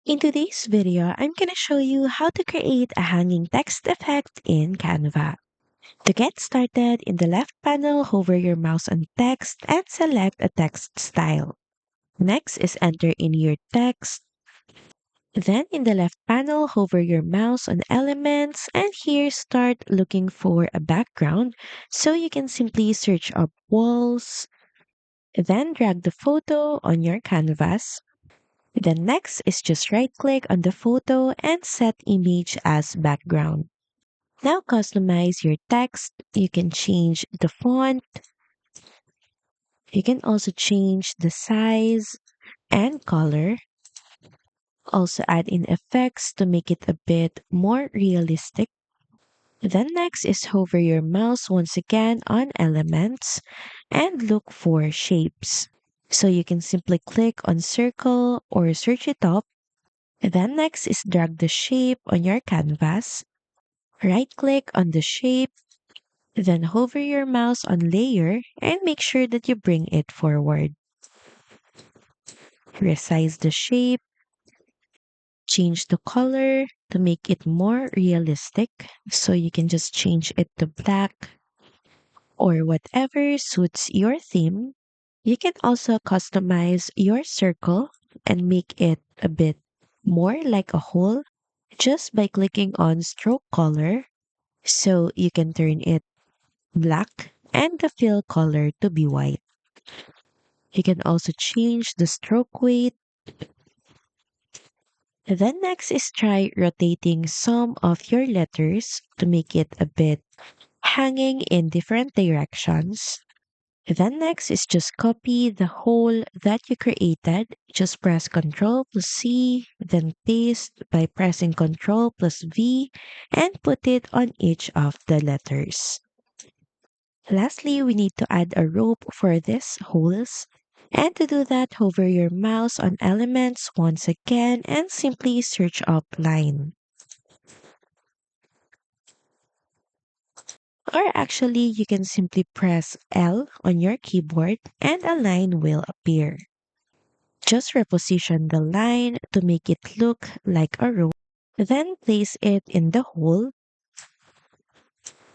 In today's video, I'm going to show you how to create a hanging text effect in Canva. To get started, in the left panel, hover your mouse on text and select a text style. Next is enter in your text. Then in the left panel, hover your mouse on elements and here start looking for a background so you can simply search up walls. Then drag the photo on your canvas. Then next is just right click on the photo and set image as background. Now customize your text. You can change the font. You can also change the size and color. Also add in effects to make it a bit more realistic. Then next is hover your mouse once again on elements and look for shapes. So you can simply click on circle or search it up. Then next is drag the shape on your canvas. Right click on the shape, then hover your mouse on layer and make sure that you bring it forward. Resize the shape, change the color to make it more realistic. So you can just change it to black or whatever suits your theme. You can also customize your circle and make it a bit more like a hole just by clicking on stroke color. So you can turn it black and the fill color to be white. You can also change the stroke weight. Then next is try rotating some of your letters to make it a bit hanging in different directions. Then next is just copy the whole that you created. Just press Ctrl plus C, then paste by pressing Ctrl plus V and put it on each of the letters. Lastly, we need to add a rope for these holes. And to do that, hover your mouse on elements once again and simply search up line. Or actually, you can simply press L on your keyboard and a line will appear. Just reposition the line to make it look like a rope. Then place it in the hole.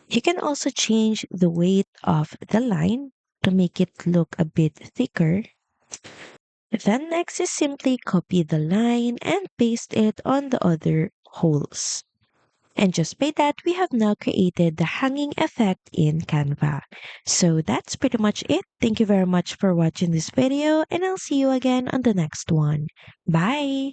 You can also change the weight of the line to make it look a bit thicker. Then next is simply copy the line and paste it on the other holes. And just by that, we have now created the hanging effect in Canva. So that's pretty much it. Thank you very much for watching this video and I'll see you again on the next one. Bye!